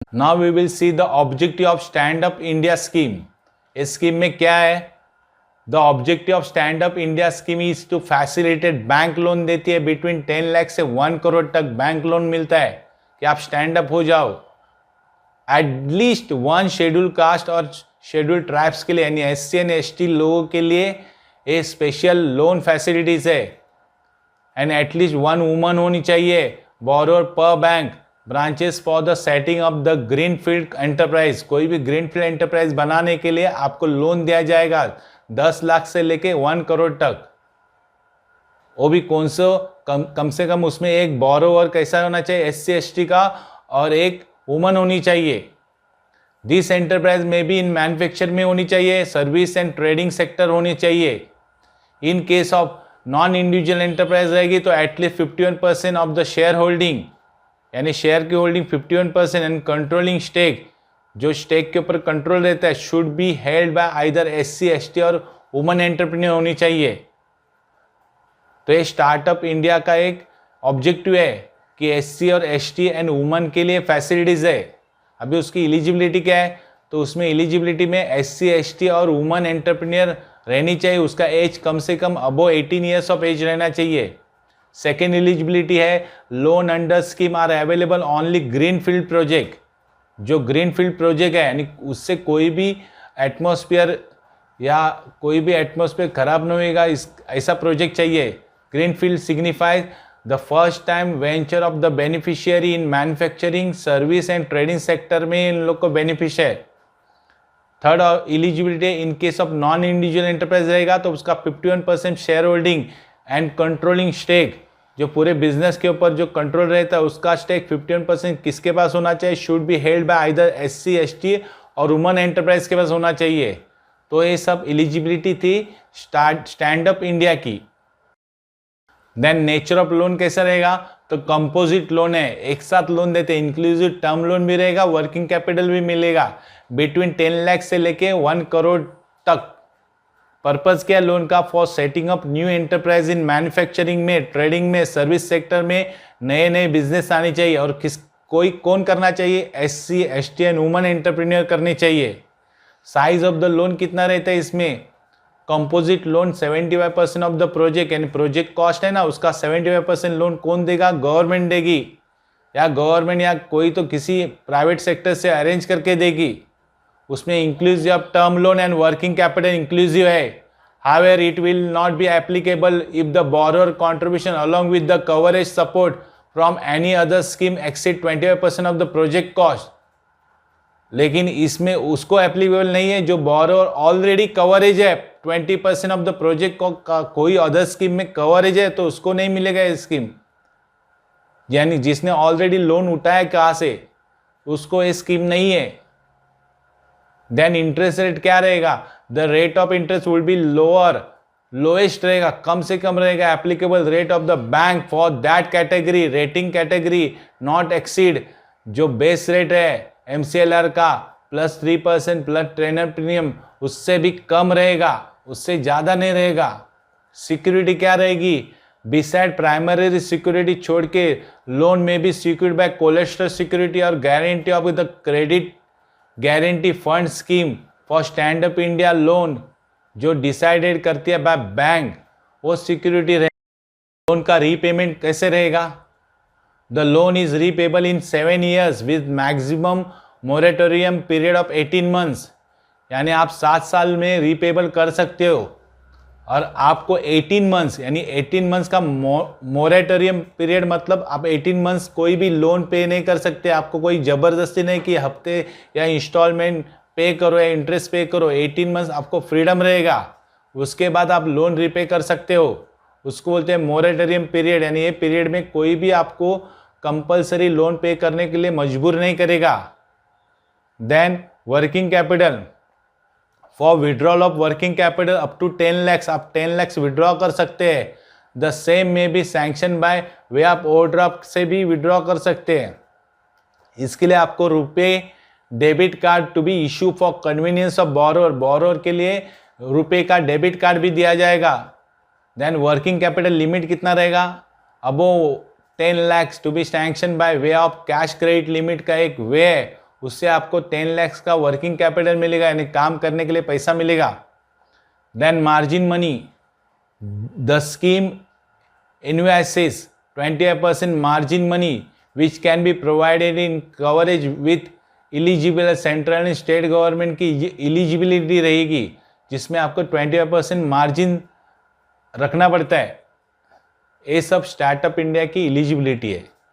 Now we will see the objective of stand up India scheme. इस scheme में क्या है? The objective of stand up India scheme is to facilitate, bank loan देती है between 10 lakh से 1 करोड़ तक bank loan मिलता है कि आप स्टैंड अप हो जाओ। एटलीस्ट वन शेड्यूल कास्ट और शेड्यूल ट्राइब्स के लिए, यानी SC एंड ST लोगों के लिए ये स्पेशल लोन फैसिलिटीज है। एंड एटलीस्ट वन वुमन होनी चाहिए बोरोर पर bank branches for the setting of the greenfield enterprise. कोई भी ग्रीनफील्ड एंटरप्राइज बनाने के लिए आपको लोन दिया जाएगा 10 लाख से लेके 1 करोड़ तक। वो भी कौन सा, कम से कम उसमें एक बोरोवर कैसा होना चाहिए, SC ST का, और एक वुमन होनी चाहिए। दिस एंटरप्राइज में भी इन मैन्युफैक्चर में होनी चाहिए, सर्विस एंड ट्रेडिंग सेक्टर होनी चाहिए। इन case of non individual enterprise रहेगी तो at least 51% of the share holding, यानी शेयर की होल्डिंग 51% एंड कंट्रोलिंग स्टेक, जो स्टेक के ऊपर कंट्रोल रहता है, should be held by either SC ST और वुमन एंटरप्रेन्योर होनी चाहिए। तो ये स्टार्टअप इंडिया का एक ऑब्जेक्टिव है कि SC और ST एंड वुमन के लिए फैसिलिटीज है। अभी उसकी एलिजिबिलिटी क्या है? तो उसमें एलिजिबिलिटी में SC ST और वुमन एंटरप्रेन्योर रहनी चाहिए। उसका एज कम से कम अबो 18 ईयर्स ऑफ एज रहना चाहिए। सेकेंड एलिजिबिलिटी है loan under scheme are available only green field project. जो ग्रीन फील्ड प्रोजेक्ट है, यानी उससे कोई भी एटमॉस्फेयर खराब नहीं होगा, ऐसा प्रोजेक्ट चाहिए। Green field signifies the first time venture of the beneficiary in manufacturing, service and trading sector में इन लोग को बेनिफिट है। Third eligibility in case of non individual enterprise रहेगा तो उसका 51% share holding and controlling stake, जो पूरे बिजनेस के ऊपर जो कंट्रोल रहता है उसका स्टेक 51% किसके पास होना चाहिए? Should be held by either SC ST और वुमन एंटरप्राइज के पास होना चाहिए। तो ये सब एलिजिबिलिटी थी स्टैंड अप इंडिया की। देन नेचर ऑफ लोन कैसा रहेगा? तो कंपोजिट लोन है, एक साथ लोन देते हैं, इंक्लूसिव टर्म लोन भी रहेगा, वर्किंग कैपिटल भी मिलेगा बिटवीन 10 लाख से लेके 1 करोड़ तक। पर्पस क्या लोन का? For setting up new enterprise in manufacturing में, ट्रेडिंग में, सर्विस सेक्टर में नए नए बिजनेस आने चाहिए। और कौन करना चाहिए? SC ST and woman entrepreneur करनी चाहिए। साइज ऑफ द लोन कितना रहता है इसमें? Composite loan 75% of the project, यानी प्रोजेक्ट कॉस्ट है ना, उसका 75% लोन कौन देगा? गवर्नमेंट देगी, या गवर्नमेंट या कोई तो किसी प्राइवेट सेक्टर से अरेंज करके देगी। उसमें inclusive of term loan and working capital inclusive है। However it will not be applicable if the borrower contribution along with the coverage support from any other scheme exceed 25% of the project cost. लेकिन इसमें उसको applicable नहीं है जो borrower already coverage है 20% of the project को, कोई other scheme में कवरेज है तो उसको नहीं मिलेगा ये स्कीम। यानी जिसने ऑलरेडी लोन उठाया कहाँ से, उसको ये स्कीम नहीं है। देन इंटरेस्ट रेट क्या रहेगा? The rate of interest will be lower, lowest रहेगा, कम से कम रहेगा। Applicable rate of the bank for that category, rating category, not exceed, जो बेस रेट है MCLR का +3% प्लस ट्रेनर प्रीमियम, उससे भी कम रहेगा, उससे ज़्यादा नहीं रहेगा। सिक्योरिटी क्या रहेगी? बिसाइड प्राइमरी सिक्योरिटी छोड़ के लोन में भी सिक्योर्ड बाय कोलेस्ट्रल सिक्योरिटी और guarantee of the credit guarantee fund scheme for stand up India loan, जो डिसाइडेड करती है बाय बैंक, वो सिक्योरिटी रहेगी। लोन का रीपेमेंट कैसे रहेगा? The loan is repayable in 7 years with maximum moratorium period of 18 months, यानी आप 7 साल में रीपेबल कर सकते हो। और आपको 18 months, यानी 18 months का मोरेटोरियम पीरियड, मतलब आप 18 months कोई भी लोन पे नहीं कर सकते। आपको कोई ज़बरदस्ती नहीं कि हफ्ते या इंस्टॉलमेंट पे करो या इंटरेस्ट पे करो। 18 months आपको फ्रीडम रहेगा, उसके बाद आप लोन रीपे कर सकते हो। उसको बोलते हैं मोरेटोरियम पीरियड, यानी ये पीरियड में कोई भी आपको कंपलसरी लोन पे करने के लिए मजबूर नहीं करेगा। Then working capital, for withdrawal of working capital up to 10 lakhs, आप 10 lakhs विड्रॉ कर सकते हैं। द सेम में भी sanction by way of overdraft से भी विड्रॉ कर सकते हैं। इसके लिए आपको RuPay debit card to be issue for convenience of borrower, borrower के लिए रुपए का डेबिट कार्ड भी दिया जाएगा। देन वर्किंग कैपिटल लिमिट कितना रहेगा? Above 10 lakhs to be sanction by way of cash credit limit का एक वे है, उससे आपको 10 lakhs का वर्किंग कैपिटल मिलेगा, यानी काम करने के लिए पैसा मिलेगा. Then margin money, the scheme invoices 25% margin money which can be provided in coverage with eligible central and state government की एलिजिबिलिटी रहेगी, जिसमें आपको 25% मार्जिन रखना पड़ता है. ये सब स्टार्टअप इंडिया की एलिजिबिलिटी है.